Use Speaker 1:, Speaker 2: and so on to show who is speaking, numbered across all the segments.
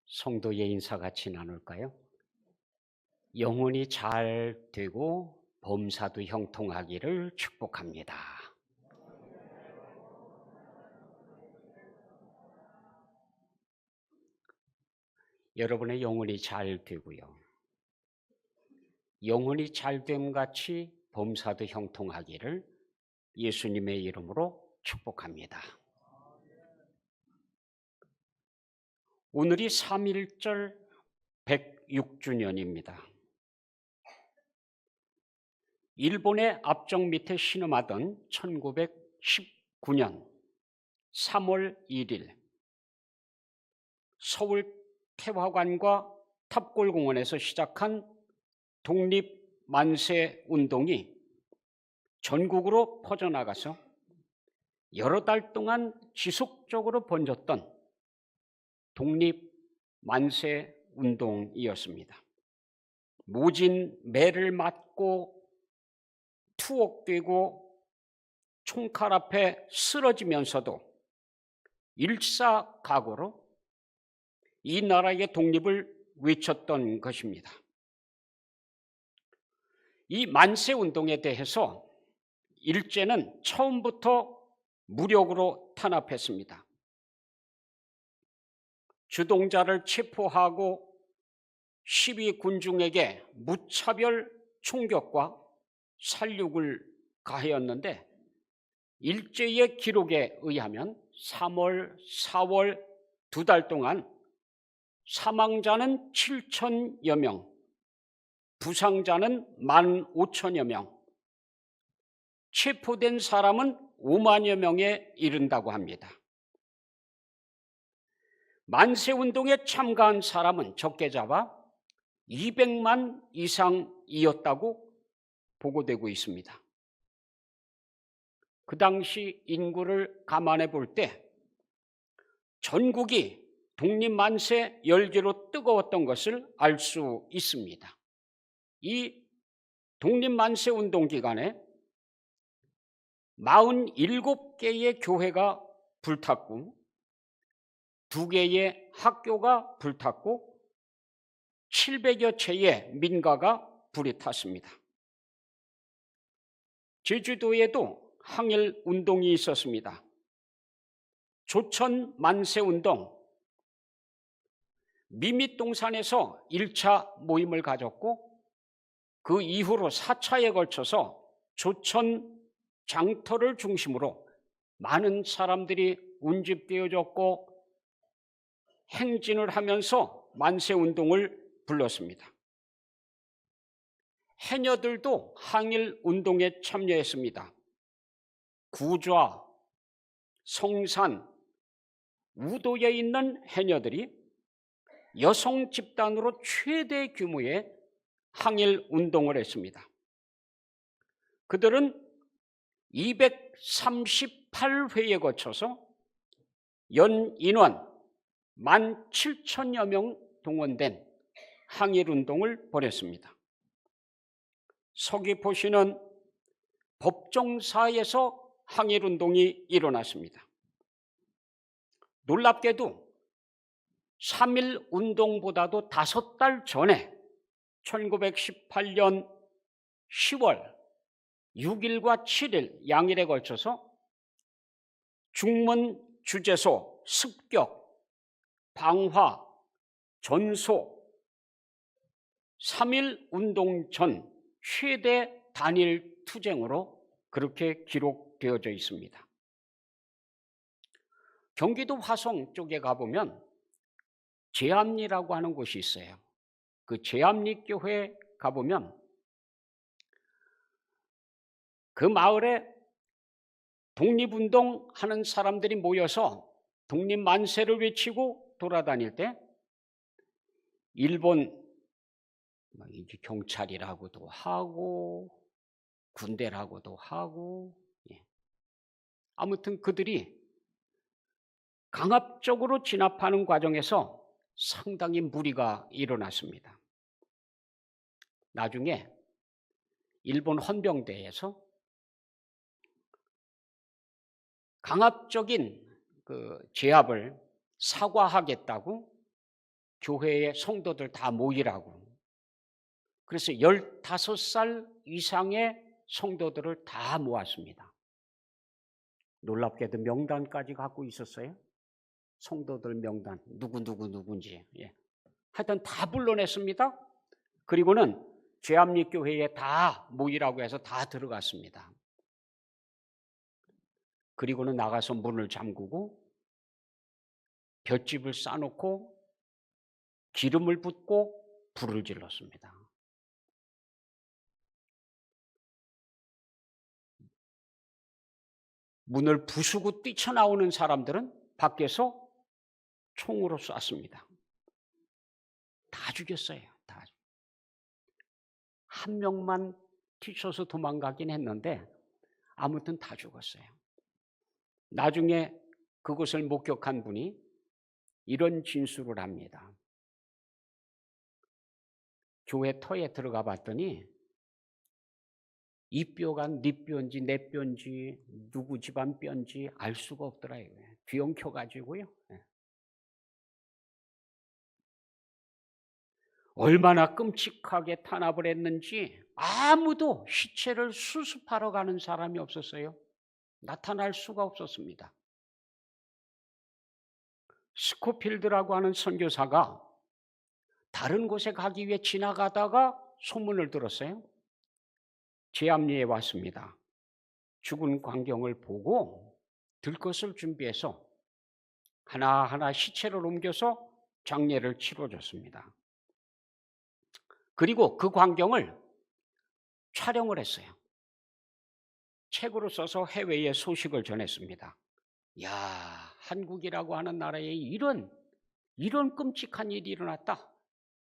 Speaker 1: 성도의 인사 같이 나눌까요? 영혼이 잘 되고 범사도 형통하기를 축복합니다. 여러분의 영혼이 잘 되고요. 영혼이 잘됨 같이 범사도 형통하기를 예수님의 이름으로 축복합니다. 오늘이 3.1절 106주년입니다. 일본의 압정 밑에 신음하던 1919년 3월 1일 서울 태화관과 탑골공원에서 시작한 독립만세 운동이 전국으로 퍼져나가서 여러 달 동안 지속적으로 번졌던 독립만세 운동이었습니다. 모진 매를 맞고 투옥되고 총칼 앞에 쓰러지면서도 일사각오로 이 나라의 독립을 외쳤던 것입니다. 이 만세운동에 대해서 일제는 처음부터 무력으로 탄압했습니다. 주동자를 체포하고 시위 군중에게 무차별 총격과 살육을 가하였는데 일제의 기록에 의하면 3월, 4월 2달 동안 사망자는 7천여 명, 부상자는 15,000여 명, 체포된 사람은 5만여 명에 이른다고 합니다. 만세운동에 참가한 사람은 적게 잡아 200만 이상이었다고 보고되고 있습니다. 그 당시 인구를 감안해 볼 때 전국이 독립만세 열기로 뜨거웠던 것을 알 수 있습니다. 이 독립만세 운동 기간에 47개의 교회가 불탔고 2개의 학교가 불탔고 700여 채의 민가가 불이 탔습니다. 제주도에도 항일 운동이 있었습니다. 조천 만세 운동, 미밋동산에서 1차 모임을 가졌고 그 이후로 4차에 걸쳐서 조천 장터를 중심으로 많은 사람들이 운집되어졌고 행진을 하면서 만세운동을 불렀습니다. 해녀들도 항일운동에 참여했습니다. 구좌, 성산, 우도에 있는 해녀들이 여성 집단으로 최대 규모의 항일운동을 했습니다. 그들은 238회에 거쳐서 연 인원 17,000여 명 동원된 항일운동을 벌였습니다. 서귀포시는 법정사에서 항일운동이 일어났습니다. 놀랍게도 3.1운동보다도 5달 전에 1918년 10월 6일과 7일 양일에 걸쳐서 중문 주재소 습격, 방화, 전소 3.1운동 전 최대 단일 투쟁으로 그렇게 기록되어져 있습니다. 경기도 화성 쪽에 가보면 제암리라고 하는 곳이 있어요. 그 제암리 교회에 가보면 그 마을에 독립운동 하는 사람들이 모여서 독립만세를 외치고 돌아다닐 때 일본 경찰이라고도 하고 군대라고도 하고 아무튼 그들이 강압적으로 진압하는 과정에서 상당히 무리가 일어났습니다. 나중에 일본 헌병대에서 강압적인 그 제압을 사과하겠다고 교회의 성도들 다 모이라고. 그래서 15살 이상의 성도들을 다 모았습니다. 놀랍게도 명단까지 갖고 있었어요. 성도들 명단, 누군지. 예. 하여튼 다 불러냈습니다. 그리고는 죄암리교회에 다 모이라고 해서 다 들어갔습니다. 그리고는 나가서 문을 잠그고 볏짚을 싸놓고 기름을 붓고 불을 질렀습니다. 문을 부수고 뛰쳐나오는 사람들은 밖에서 총으로 쐈습니다. 다 죽였어요. 다. 한 명만 튀쳐서 도망가긴 했는데 아무튼 다 죽었어요. 나중에 그것을 목격한 분이 이런 진술을 합니다. 교회 터에 들어가 봤더니 이 뼈가 네 뼈인지 내 뼈인지 누구 집안 뼈인지 알 수가 없더라. 뒤엉켜가지고요. 얼마나 끔찍하게 탄압을 했는지 아무도 시체를 수습하러 가는 사람이 없었어요. 나타날 수가 없었습니다. 스코필드라고 하는 선교사가 다른 곳에 가기 위해 지나가다가 소문을 들었어요. 죄암리에 왔습니다. 죽은 광경을 보고 들것을 준비해서 하나하나 시체를 옮겨서 장례를 치러줬습니다. 그리고 그 광경을 촬영을 했어요. 책으로 써서 해외에 소식을 전했습니다. 야, 한국이라고 하는 나라에 이런 끔찍한 일이 일어났다.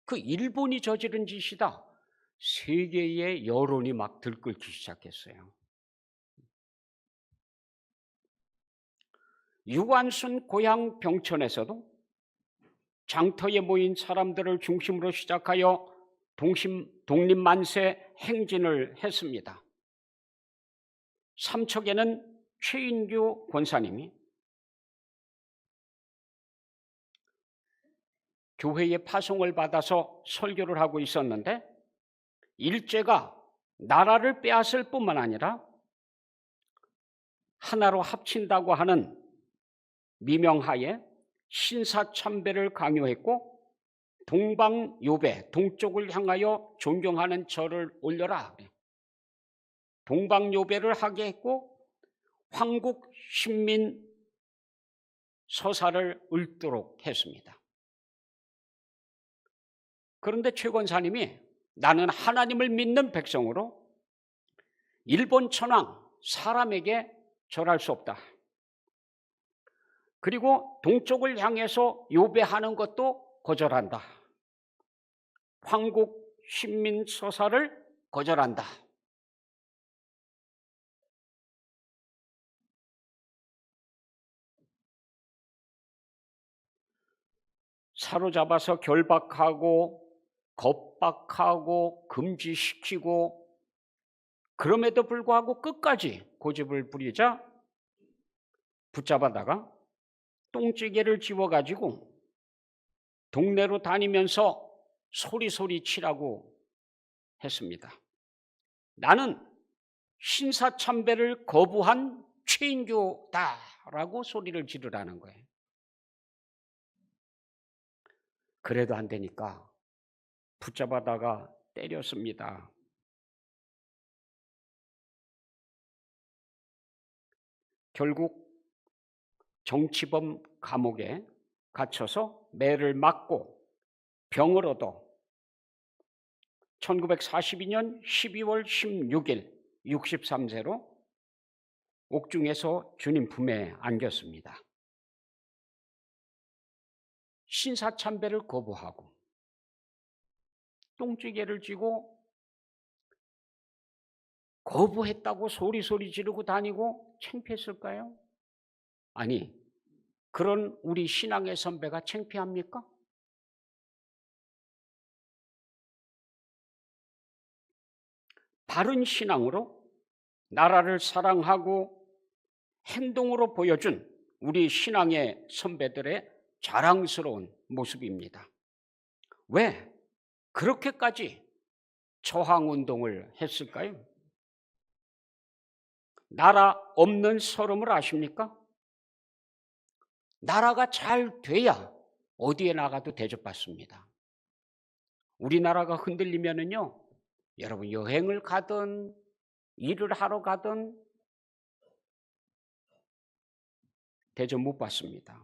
Speaker 1: 그 일본이 저지른 짓이다. 세계의 여론이 막 들끓기 시작했어요. 유관순 고향 병천에서도 장터에 모인 사람들을 중심으로 시작하여 독립만세 행진을 했습니다. 삼척에는 최인규 권사님이 교회에 파송을 받아서 설교를 하고 있었는데 일제가 나라를 빼앗을 뿐만 아니라 하나로 합친다고 하는 미명하에 신사참배를 강요했고 동방요배, 동쪽을 향하여 존경하는 절을 올려라. 동방요배를 하게 했고 황국신민 서사를 읊도록 했습니다. 그런데 최 권사님이 나는 하나님을 믿는 백성으로 일본 천황 사람에게 절할 수 없다. 그리고 동쪽을 향해서 요배하는 것도 거절한다. 황국 신민 서사를 거절한다. 사로잡아서 결박하고 겁박하고 금지시키고 그럼에도 불구하고 끝까지 고집을 부리자 붙잡아다가 똥찌개를 집어가지고 동네로 다니면서 소리소리 치라고 했습니다. 나는 신사참배를 거부한 최인교다라고 소리를 지르라는 거예요. 그래도 안 되니까 붙잡아다가 때렸습니다. 결국 정치범 감옥에 갇혀서 매를 맞고 병을 얻어 1942년 12월 16일 63세로 옥중에서 주님 품에 안겼습니다. 신사참배를 거부하고 똥찌개를 쥐고 거부했다고 소리소리 지르고 다니고 창피했을까요? 아니, 그런 우리 신앙의 선배가 창피합니까? 바른 신앙으로 나라를 사랑하고 행동으로 보여준 우리 신앙의 선배들의 자랑스러운 모습입니다. 왜 그렇게까지 저항운동을 했을까요? 나라 없는 서름을 아십니까? 나라가 잘 돼야 어디에 나가도 대접받습니다. 우리나라가 흔들리면은요, 여러분 여행을 가든 일을 하러 가든 대접 못 받습니다.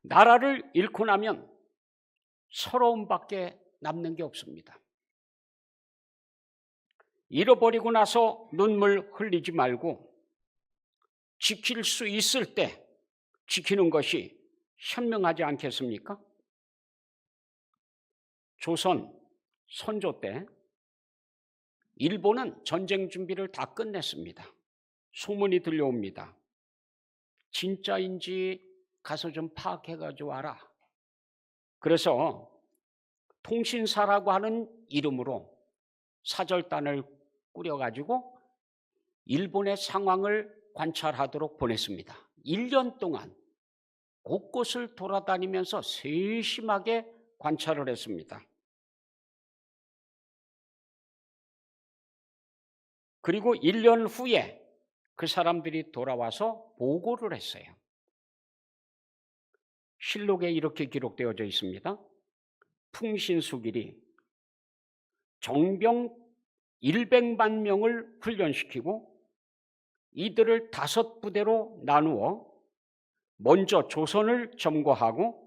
Speaker 1: 나라를 잃고 나면 서러움밖에 남는 게 없습니다. 잃어버리고 나서 눈물 흘리지 말고 지킬 수 있을 때 지키는 것이 현명하지 않겠습니까? 조선 선조 때 일본은 전쟁 준비를 다 끝냈습니다. 소문이 들려옵니다. 진짜인지 가서 좀 파악해가지고 와라. 그래서 통신사라고 하는 이름으로 사절단을 꾸려가지고 일본의 상황을 관찰하도록 보냈습니다. 1년 동안 곳곳을 돌아다니면서 세심하게 관찰을 했습니다. 그리고 1년 후에 그 사람들이 돌아와서 보고를 했어요. 실록에 이렇게 기록되어져 있습니다. 풍신수길이 정병 100만 명을 훈련시키고 이들을 5부대로 나누어 먼저 조선을 점거하고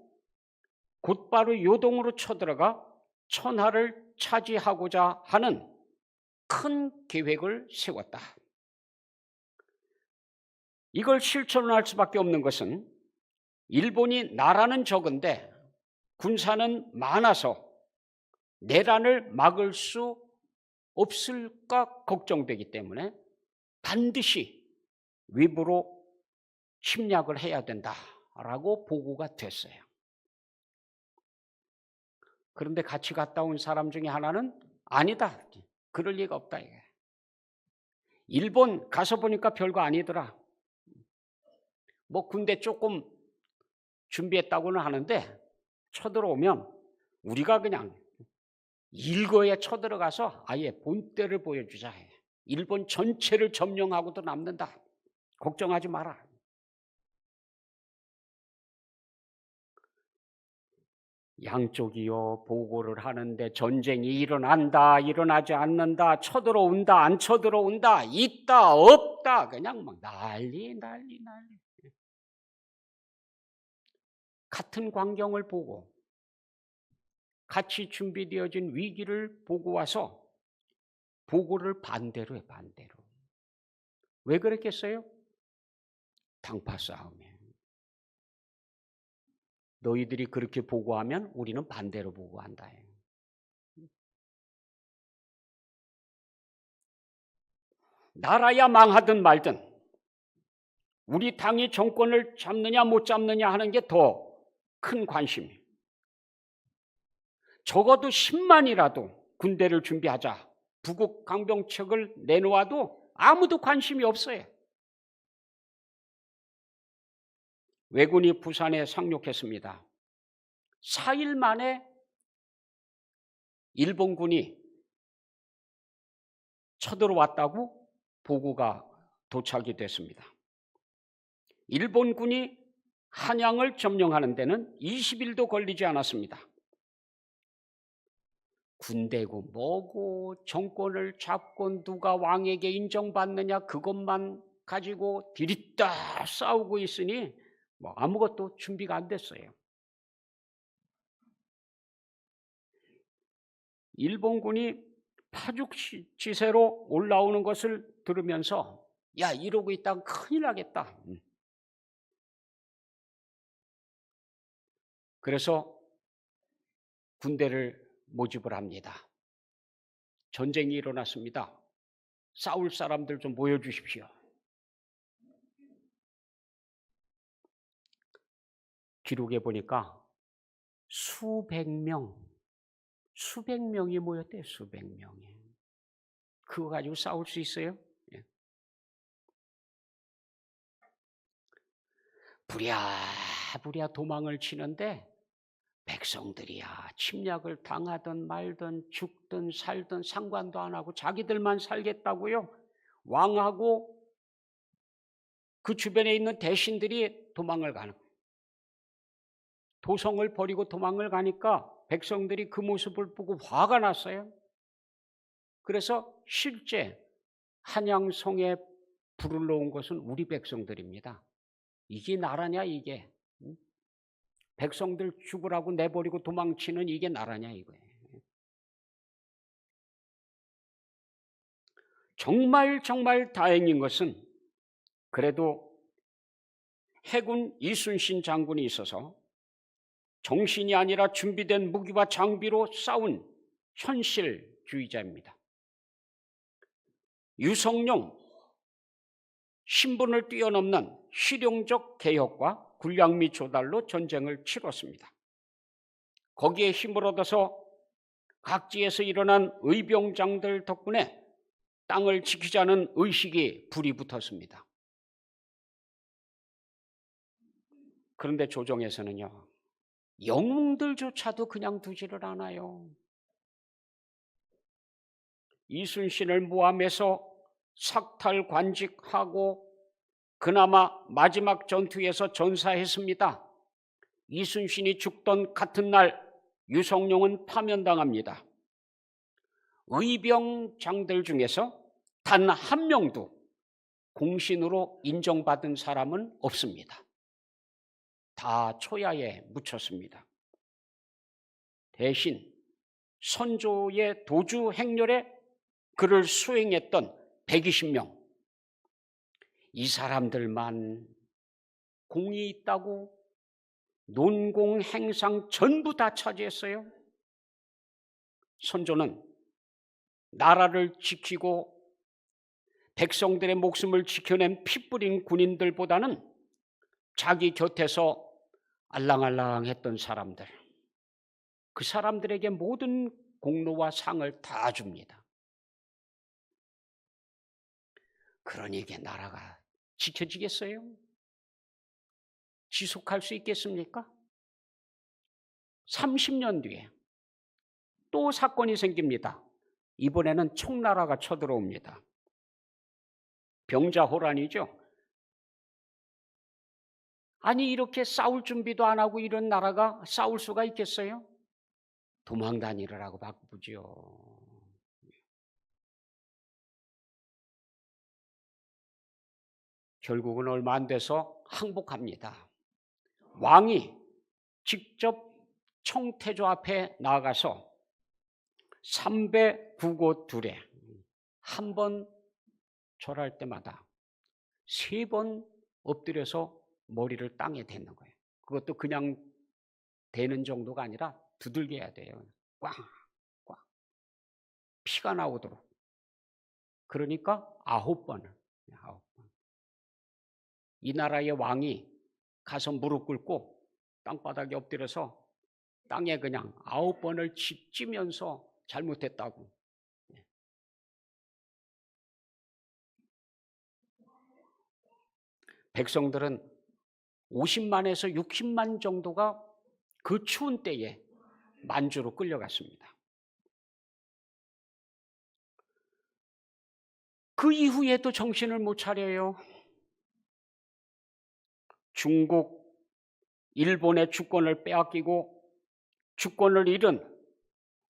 Speaker 1: 곧바로 요동으로 쳐들어가 천하를 차지하고자 하는 큰 계획을 세웠다. 이걸 실천할 수밖에 없는 것은 일본이 나라는 적은데 군사는 많아서 내란을 막을 수 없을까 걱정되기 때문에 반드시 위부로 침략을 해야 된다라고 보고가 됐어요. 그런데 같이 갔다 온 사람 중에 하나는 아니다. 그럴 리가 없다. 이게. 일본 가서 보니까 별거 아니더라. 뭐 군대 조금 준비했다고는 하는데 쳐들어오면 우리가 그냥 일거에 쳐들어가서 아예 본때를 보여주자. 일본 전체를 점령하고도 남는다. 걱정하지 마라. 양쪽이요 보고를 하는데 전쟁이 일어난다, 일어나지 않는다, 쳐들어온다, 안 쳐들어온다, 있다, 없다, 그냥 막 난리. 같은 광경을 보고 같이 준비되어진 위기를 보고 와서 보고를 반대로 해, 반대로. 왜 그랬겠어요? 당파 싸움에. 너희들이 그렇게 보고하면 우리는 반대로 보고한다. 나라야 망하든 말든 우리 당이 정권을 잡느냐 못 잡느냐 하는 게 더 큰 관심이에요. 적어도 10만이라도 군대를 준비하자. 부국 강병책을 내놓아도 아무도 관심이 없어요. 왜군이 부산에 상륙했습니다. 4일 만에 일본군이 쳐들어왔다고 보고가 도착이 됐습니다. 일본군이 한양을 점령하는 데는 20일도 걸리지 않았습니다. 군대고 뭐고 정권을 잡고 누가 왕에게 인정받느냐 그것만 가지고 디리다 싸우고 있으니 뭐 아무것도 준비가 안 됐어요. 일본군이 파죽지세로 올라오는 것을 들으면서 야 이러고 있다가 큰일 나겠다. 그래서 군대를 모집을 합니다. 전쟁이 일어났습니다. 싸울 사람들 좀 모여주십시오. 기록에 보니까 수백 명이 모였대요. 수백 명이. 그거 가지고 싸울 수 있어요? 부랴부랴 도망을 치는데 백성들이야 침략을 당하든 말든 죽든 살든 상관도 안 하고 자기들만 살겠다고요. 왕하고 그 주변에 있는 대신들이 도망을 가는 거예요. 도성을 버리고 도망을 가니까 백성들이 그 모습을 보고 화가 났어요. 그래서 실제 한양성에 불을 놓은 것은 우리 백성들입니다. 이게 나라냐 이게. 백성들 죽으라고 내버리고 도망치는 이게 나라냐 이거예요. 정말 다행인 것은 그래도 해군 이순신 장군이 있어서 정신이 아니라 준비된 무기와 장비로 싸운 현실주의자입니다. 유성룡 신분을 뛰어넘는 실용적 개혁과 군량 및 조달로 전쟁을 치렀습니다. 거기에 힘을 얻어서 각지에서 일어난 의병장들 덕분에 땅을 지키자는 의식이 불이 붙었습니다. 그런데 조정에서는요, 영웅들조차도 그냥 두지를 않아요. 이순신을 모함해서 삭탈관직하고 그나마 마지막 전투에서 전사했습니다. 이순신이 죽던 같은 날 유성룡은 파면당합니다. 의병장들 중에서 단 한 명도 공신으로 인정받은 사람은 없습니다. 다 초야에 묻혔습니다. 대신 선조의 도주 행렬에 그를 수행했던 120명, 이 사람들만 공이 있다고 논공 행상 전부 다 차지했어요. 선조는 나라를 지키고 백성들의 목숨을 지켜낸 피 뿌린 군인들보다는 자기 곁에서 알랑알랑했던 사람들, 그 사람들에게 모든 공로와 상을 다 줍니다. 그러니 이게 나라가 지켜지겠어요? 지속할 수 있겠습니까? 30년 뒤에 또 사건이 생깁니다. 이번에는 청나라가 쳐들어옵니다. 병자호란이죠. 아니 이렇게 싸울 준비도 안 하고 이런 나라가 싸울 수가 있겠어요? 도망 다니라고 바쁘죠. 결국은 얼마 안 돼서 항복합니다. 왕이 직접 청태조 앞에 나가서 309곳 한 번 절할 때마다 3번 엎드려서 머리를 땅에 댔는 거예요. 그것도 그냥 대는 정도가 아니라 두들겨야 돼요. 꽝, 꽝. 피가 나오도록. 그러니까 9번을. 이 나라의 왕이 가서 무릎 꿇고 땅바닥에 엎드려서 땅에 그냥 9번을 찢으면서 잘못했다고. 백성들은 50만에서 60만 정도가 그 추운 때에 만주로 끌려갔습니다. 그 이후에도 정신을 못 차려요. 중국, 일본의 주권을 빼앗기고 주권을 잃은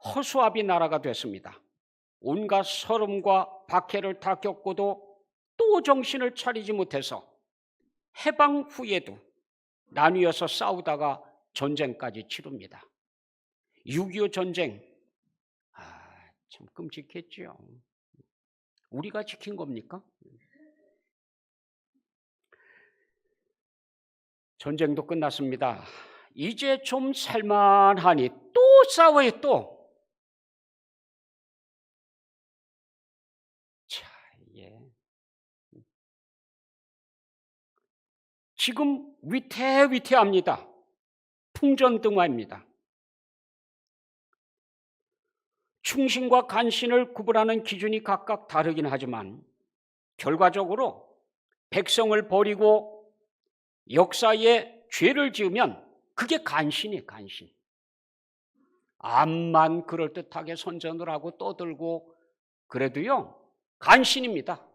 Speaker 1: 허수아비 나라가 됐습니다. 온갖 서름과 박해를 다 겪고도 또 정신을 차리지 못해서 해방 후에도 나뉘어서 싸우다가 전쟁까지 치릅니다. 6.25 전쟁, 참 끔찍했죠. 우리가 지킨 겁니까? 전쟁도 끝났습니다. 이제 좀 살만하니 또 싸워요 또. 자, 예. 지금 위태위태합니다. 풍전등화입니다. 충신과 간신을 구분하는 기준이 각각 다르긴 하지만 결과적으로 백성을 버리고 역사에 죄를 지으면 그게 간신이에요, 간신. 암만 그럴듯하게 선전을 하고 떠들고 그래도요, 간신입니다.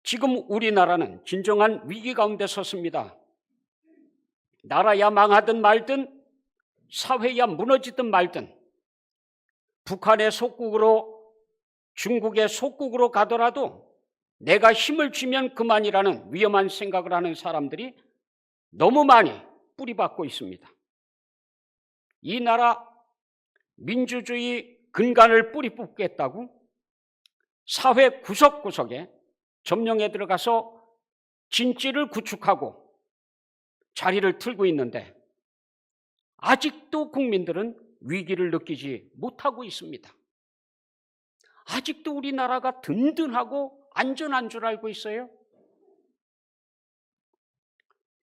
Speaker 1: 지금 우리나라는 진정한 위기 가운데 섰습니다. 나라야 망하든 말든, 사회야 무너지든 말든, 북한의 속국으로, 중국의 속국으로 가더라도 내가 힘을 쥐면 그만이라는 위험한 생각을 하는 사람들이 너무 많이 뿌리박고 있습니다. 이 나라 민주주의 근간을 뿌리 뽑겠다고 사회 구석구석에 점령에 들어가서 진지를 구축하고 자리를 틀고 있는데 아직도 국민들은 위기를 느끼지 못하고 있습니다. 아직도 우리나라가 든든하고 안전한 줄 알고 있어요.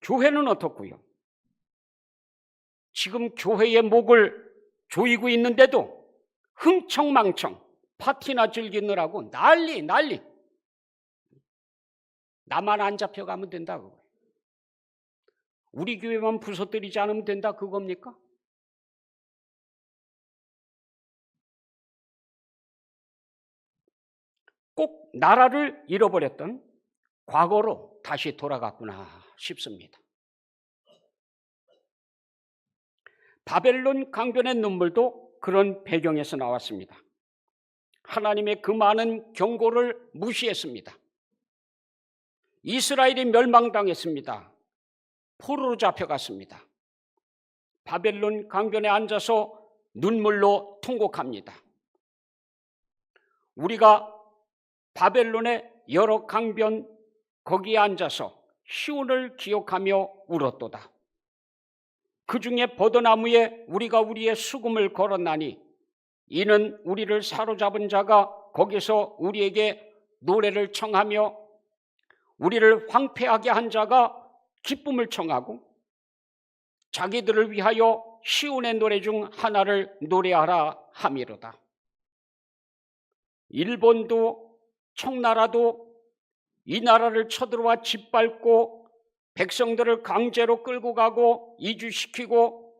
Speaker 1: 교회는 어떻고요? 지금 교회의 목을 조이고 있는데도 흥청망청 파티나 즐기느라고 난리. 나만 안 잡혀가면 된다고. 우리 교회만 부서뜨리지 않으면 된다 그겁니까? 꼭 나라를 잃어버렸던 과거로 다시 돌아갔구나 싶습니다. 바벨론 강변의 눈물도 그런 배경에서 나왔습니다. 하나님의 그 많은 경고를 무시했습니다. 이스라엘이 멸망당했습니다. 포로로 잡혀갔습니다. 바벨론 강변에 앉아서 눈물로 통곡합니다. 우리가 바벨론의 여러 강변 거기에 앉아서 시온을 기억하며 울었도다. 그 중에 버드나무에 우리가 우리의 수금을 걸었나니 이는 우리를 사로잡은 자가 거기서 우리에게 노래를 청하며 우리를 황폐하게 한 자가 기쁨을 청하고 자기들을 위하여 시온의 노래 중 하나를 노래하라 함이로다. 일본도 청나라도 이 나라를 쳐들어와 짓밟고 백성들을 강제로 끌고 가고 이주시키고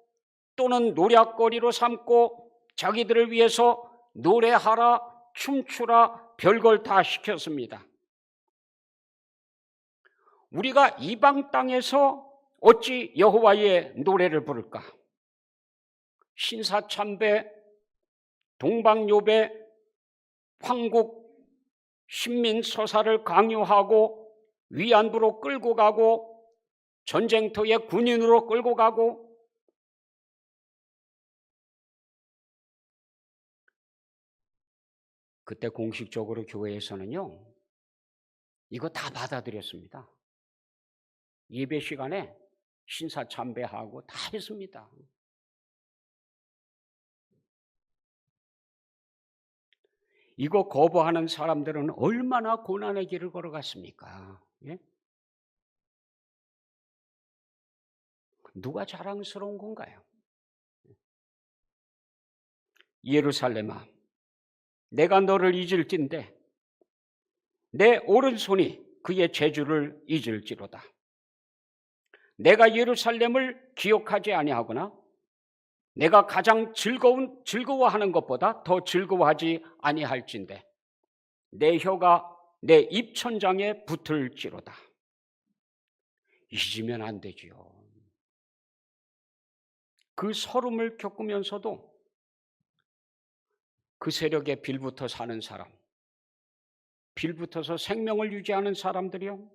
Speaker 1: 또는 노략거리로 삼고 자기들을 위해서 노래하라 춤추라 별걸 다 시켰습니다. 우리가 이방 땅에서 어찌 여호와의 노래를 부를까? 신사참배, 동방요배, 황국, 신민서사를 강요하고 위안부로 끌고 가고 전쟁터에 군인으로 끌고 가고 그때 공식적으로 교회에서는요 이거 다 받아들였습니다. 예배 시간에 신사참배하고 다 했습니다. 이거 거부하는 사람들은 얼마나 고난의 길을 걸어갔습니까? 예? 누가 자랑스러운 건가요? 예루살렘아, 내가 너를 잊을진데 내 오른손이 그의 재주를 잊을지로다. 내가 예루살렘을 기억하지 아니하거나 내가 가장 즐거워하는 것보다 더 즐거워하지 아니할진대 내 혀가 내 입천장에 붙을지로다. 잊으면 안 되지요. 그 서름을 겪으면서도 그 세력에 빌붙어 사는 사람, 빌붙어서 생명을 유지하는 사람들이요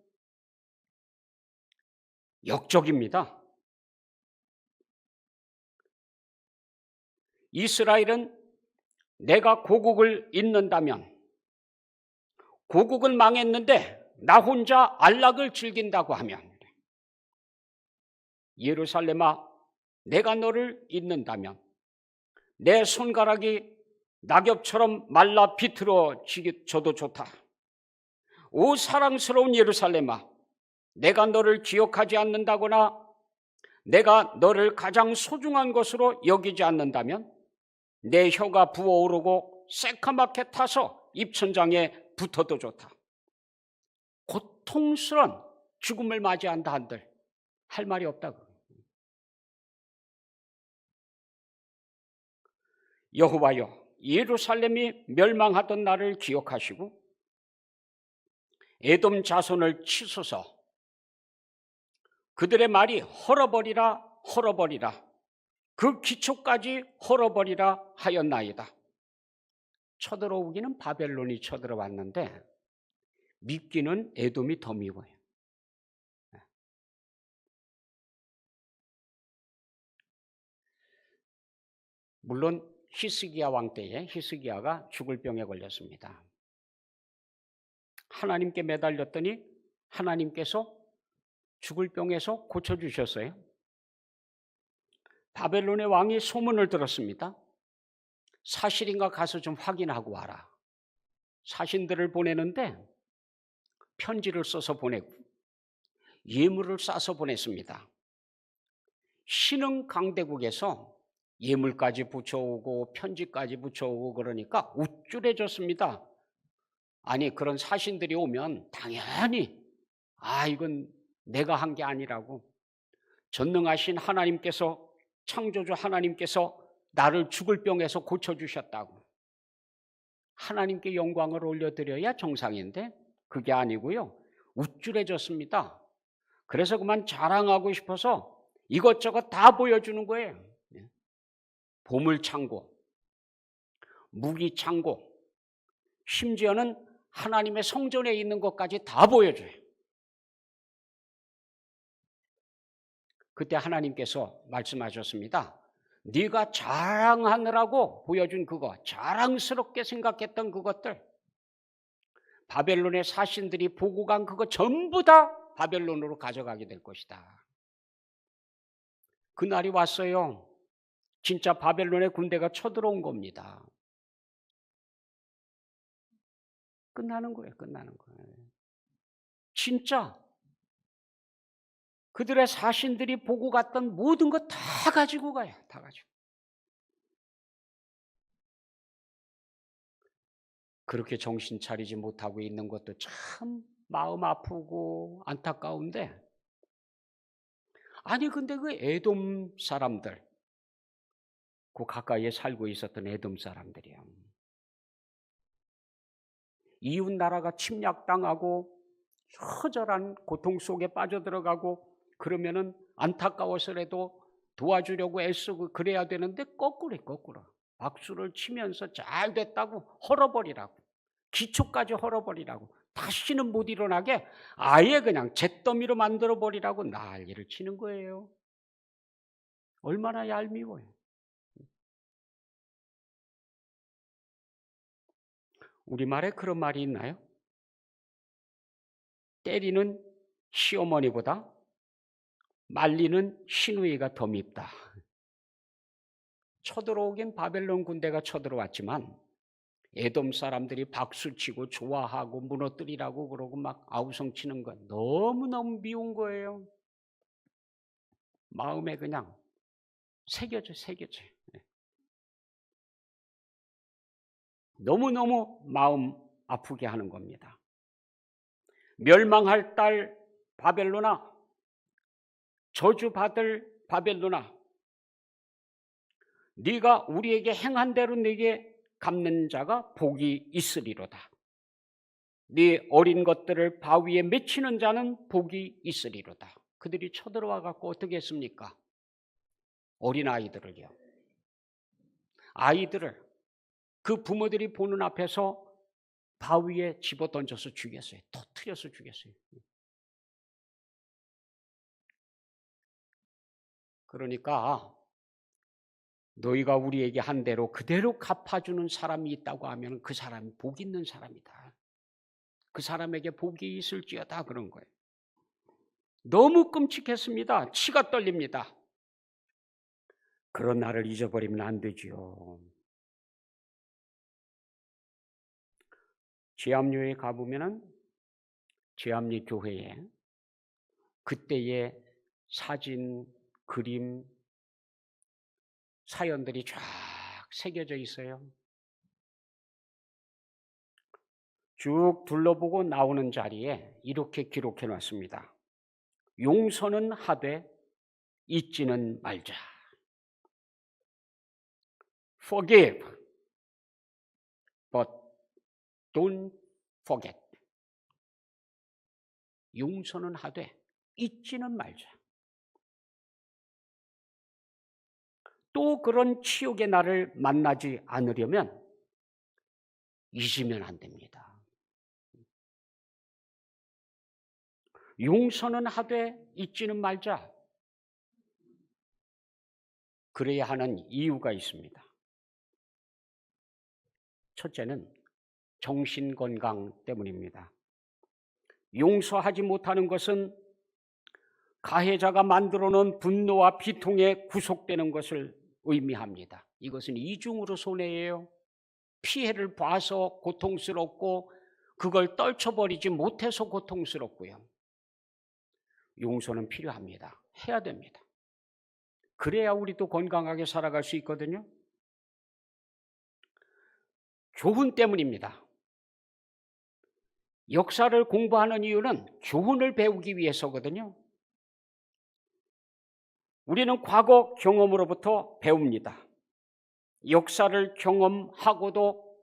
Speaker 1: 역적입니다. 이스라엘은 내가 고국을 잇는다면 고국은 망했는데 나 혼자 안락을 즐긴다고 하면 예루살렘아 내가 너를 잇는다면 내 손가락이 낙엽처럼 말라 비틀어져도 좋다. 오 사랑스러운 예루살렘아 내가 너를 기억하지 않는다거나 내가 너를 가장 소중한 것으로 여기지 않는다면 내 혀가 부어오르고 새카맣게 타서 입천장에 붙어도 좋다. 고통스러운 죽음을 맞이한다 한들 할 말이 없다고. 여호와여, 예루살렘이 멸망하던 날을 기억하시고 에돔 자손을 치소서. 그들의 말이 헐어버리라 헐어버리라, 그 기초까지 헐어버리라 하였나이다. 쳐들어오기는 바벨론이 쳐들어왔는데 밉기는 에돔이 더 미워요. 물론 히스기야 왕 때에 히스기야가 죽을 병에 걸렸습니다. 하나님께 매달렸더니 하나님께서 죽을 병에서 고쳐주셨어요. 바벨론의 왕이 소문을 들었습니다. 사실인가 가서 좀 확인하고 와라. 사신들을 보내는데 편지를 써서 보내고 예물을 싸서 보냈습니다. 신흥 강대국에서 예물까지 붙여오고 편지까지 붙여오고 그러니까 우쭐해졌습니다. 아니, 그런 사신들이 오면 당연히 이건 내가 한 게 아니라고, 전능하신 하나님께서, 창조주 하나님께서 나를 죽을 병에서 고쳐주셨다고 하나님께 영광을 올려드려야 정상인데 그게 아니고요, 우쭐해졌습니다. 그래서 그만 자랑하고 싶어서 이것저것 다 보여주는 거예요. 보물창고, 무기창고, 심지어는 하나님의 성전에 있는 것까지 다 보여줘요. 그때 하나님께서 말씀하셨습니다. 네가 자랑하느라고 보여준 그거, 자랑스럽게 생각했던 그것들, 바벨론의 사신들이 보고 간 그거 전부 다 바벨론으로 가져가게 될 것이다. 그날이 왔어요. 진짜 바벨론의 군대가 쳐들어온 겁니다. 끝나는 거예요. 끝나는 거예요. 진짜 그들의 사신들이 보고 갔던 모든 거 다 가지고 가요. 다 가지고. 그렇게 정신 차리지 못하고 있는 것도 참 마음 아프고 안타까운데, 아니 근데 그 에돔 사람들, 그 가까이에 살고 있었던 에돔 사람들이요, 이웃 나라가 침략당하고 처절한 고통 속에 빠져들어가고 그러면은 안타까워서라도 도와주려고 애쓰고 그래야 되는데 거꾸로 박수를 치면서 잘 됐다고 헐어버리라고, 기초까지 헐어버리라고, 다시는 못 일어나게 아예 그냥 잿더미로 만들어버리라고 난리를 치는 거예요. 얼마나 얄미워요. 우리말에 그런 말이 있나요? 때리는 시어머니보다 말리는 시누이가 더 밉다. 쳐들어오긴 바벨론 군대가 쳐들어왔지만 에돔 사람들이 박수치고 좋아하고 무너뜨리라고 그러고 막 아우성치는 건 너무너무 미운 거예요. 마음에 그냥 새겨져. 너무너무 마음 아프게 하는 겁니다. 멸망할 딸 바벨론아, 저주받을 바벨론아, 네가 우리에게 행한 대로 네게 갚는 자가 복이 있으리로다. 네 어린 것들을 바위에 맺히는 자는 복이 있으리로다. 그들이 쳐들어와 갖고 어떻게 했습니까? 어린 아이들을요, 아이들을 그 부모들이 보는 앞에서 바위에 집어 던져서 죽였어요. 터뜨려서 죽였어요. 그러니까 너희가 우리에게 한 대로 그대로 갚아주는 사람이 있다고 하면 그 사람이 복 있는 사람이다. 그 사람에게 복이 있을지어다, 그런 거예요. 너무 끔찍했습니다. 치가 떨립니다. 그런 날을 잊어버리면 안 되지요. 제암리에 가보면은 제암리 교회에 그때의 사진, 그림, 사연들이 쫙 새겨져 있어요. 쭉 둘러보고 나오는 자리에 이렇게 기록해 놨습니다. 용서는 하되 잊지는 말자. Forgive, but don't forget. 용서는 하되 잊지는 말자. 또 그런 치욕의 날을 만나지 않으려면 잊으면 안 됩니다. 용서는 하되 잊지는 말자. 그래야 하는 이유가 있습니다. 첫째는 정신건강 때문입니다. 용서하지 못하는 것은 가해자가 만들어 놓은 분노와 비통에 구속되는 것을 의미합니다. 이것은 이중으로 손해예요. 피해를 봐서 고통스럽고 그걸 떨쳐버리지 못해서 고통스럽고요. 용서는 필요합니다. 해야 됩니다. 그래야 우리도 건강하게 살아갈 수 있거든요. 교훈 때문입니다. 역사를 공부하는 이유는 교훈을 배우기 위해서거든요. 우리는 과거 경험으로부터 배웁니다. 역사를 경험하고도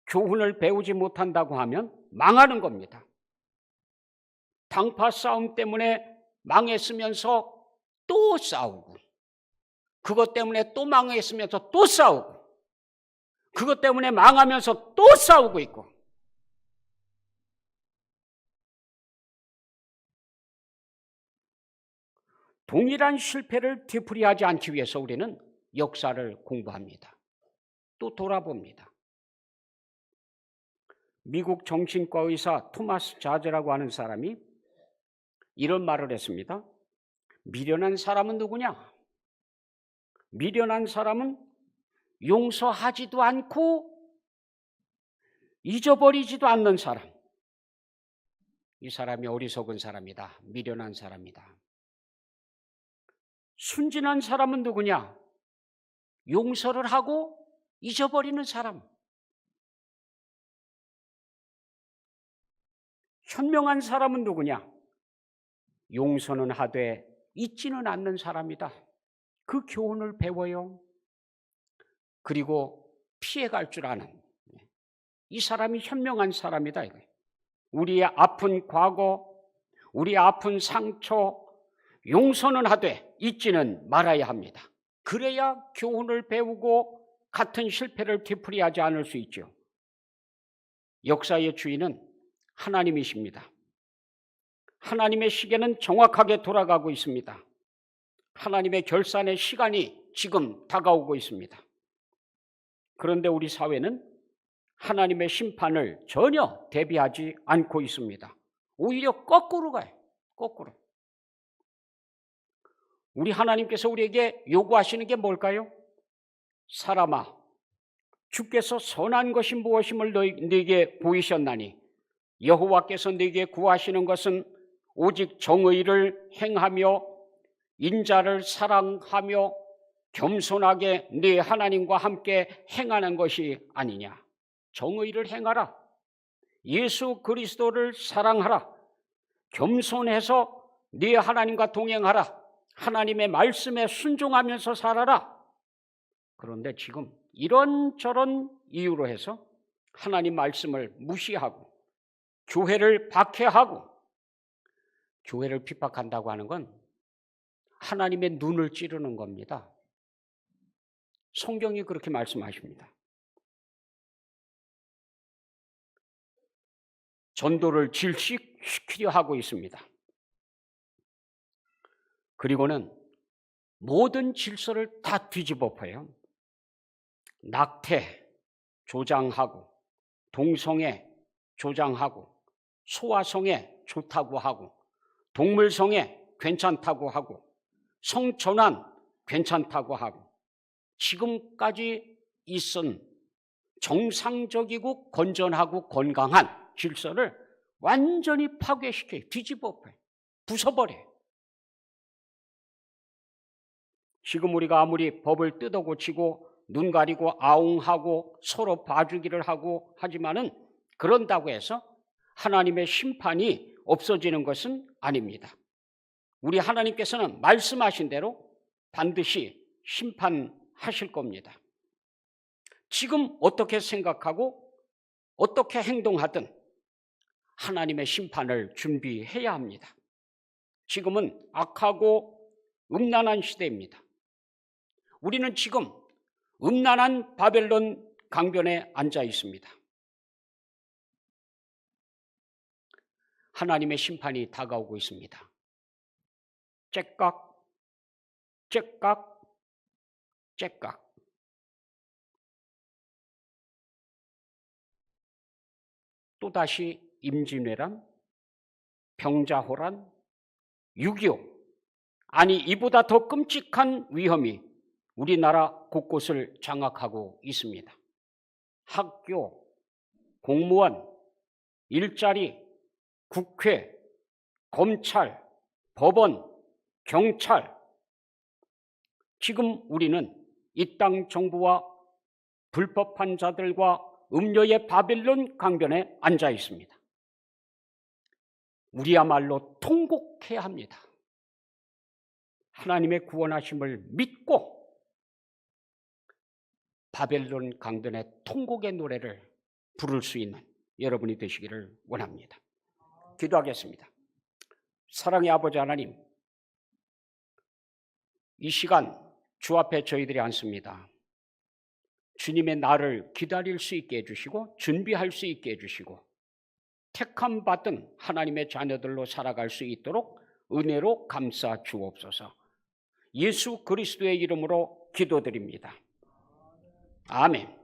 Speaker 1: 교훈을 배우지 못한다고 하면 망하는 겁니다. 당파 싸움 때문에 망했으면서 또 싸우고, 그것 때문에 또 망했으면서 또 싸우고, 그것 때문에 망하면서 또 싸우고 있고, 동일한 실패를 되풀이하지 않기 위해서 우리는 역사를 공부합니다. 또 돌아봅니다. 미국 정신과 의사 토마스 자즈라고 하는 사람이 이런 말을 했습니다. 미련한 사람은 누구냐? 미련한 사람은 용서하지도 않고 잊어버리지도 않는 사람. 이 사람이 어리석은 사람이다. 미련한 사람이다. 순진한 사람은 누구냐? 용서를 하고 잊어버리는 사람. 현명한 사람은 누구냐? 용서는 하되 잊지는 않는 사람이다. 그 교훈을 배워요. 그리고 피해갈 줄 아는, 이 사람이 현명한 사람이다. 우리의 아픈 과거, 우리의 아픈 상처, 용서는 하되 잊지는 말아야 합니다. 그래야 교훈을 배우고 같은 실패를 되풀이하지 않을 수 있죠. 역사의 주인은 하나님이십니다. 하나님의 시계는 정확하게 돌아가고 있습니다. 하나님의 결산의 시간이 지금 다가오고 있습니다. 그런데 우리 사회는 하나님의 심판을 전혀 대비하지 않고 있습니다. 오히려 거꾸로 가요. 거꾸로. 우리 하나님께서 우리에게 요구하시는 게 뭘까요? 사람아, 주께서 선한 것이 무엇임을 너에게 보이셨나니 여호와께서 너에게 구하시는 것은 오직 정의를 행하며 인자를 사랑하며 겸손하게 네 하나님과 함께 행하는 것이 아니냐. 정의를 행하라. 예수 그리스도를 사랑하라. 겸손해서 네 하나님과 동행하라. 하나님의 말씀에 순종하면서 살아라. 그런데 지금 이런저런 이유로 해서 하나님 말씀을 무시하고 교회를 박해하고 교회를 핍박한다고 하는 건 하나님의 눈을 찌르는 겁니다. 성경이 그렇게 말씀하십니다. 전도를 질식시키려 하고 있습니다. 그리고는 모든 질서를 다 뒤집어 엎어요. 낙태 조장하고 동성애 조장하고 소아성애 좋다고 하고 동물성애 괜찮다고 하고 성전환 괜찮다고 하고 지금까지 있은 정상적이고 건전하고 건강한 질서를 완전히 파괴시켜요. 뒤집어 엎어요. 부숴버려요. 지금 우리가 아무리 법을 뜯어고치고 눈 가리고 아웅하고 서로 봐주기를 하고 하지만은 그런다고 해서 하나님의 심판이 없어지는 것은 아닙니다. 우리 하나님께서는 말씀하신 대로 반드시 심판하실 겁니다. 지금 어떻게 생각하고 어떻게 행동하든 하나님의 심판을 준비해야 합니다. 지금은 악하고 음란한 시대입니다. 우리는 지금 음란한 바벨론 강변에 앉아 있습니다. 하나님의 심판이 다가오고 있습니다. 째깍, 째깍, 째깍. 또다시 임진왜란, 병자호란, 6.25, 아니 이보다 더 끔찍한 위험이 우리나라 곳곳을 장악하고 있습니다. 학교, 공무원, 일자리, 국회, 검찰, 법원, 경찰. 지금 우리는 이 땅 정부와 불법한 자들과 음료의 바벨론 강변에 앉아 있습니다. 우리야말로 통곡해야 합니다. 하나님의 구원하심을 믿고 바벨론 강변의 통곡의 노래를 부를 수 있는 여러분이 되시기를 원합니다. 기도하겠습니다. 사랑의 아버지 하나님, 이 시간 주 앞에 저희들이 앉습니다. 주님의 날을 기다릴 수 있게 해주시고 준비할 수 있게 해주시고 택함 받은 하나님의 자녀들로 살아갈 수 있도록 은혜로 감싸 주옵소서. 예수 그리스도의 이름으로 기도드립니다. 아멘.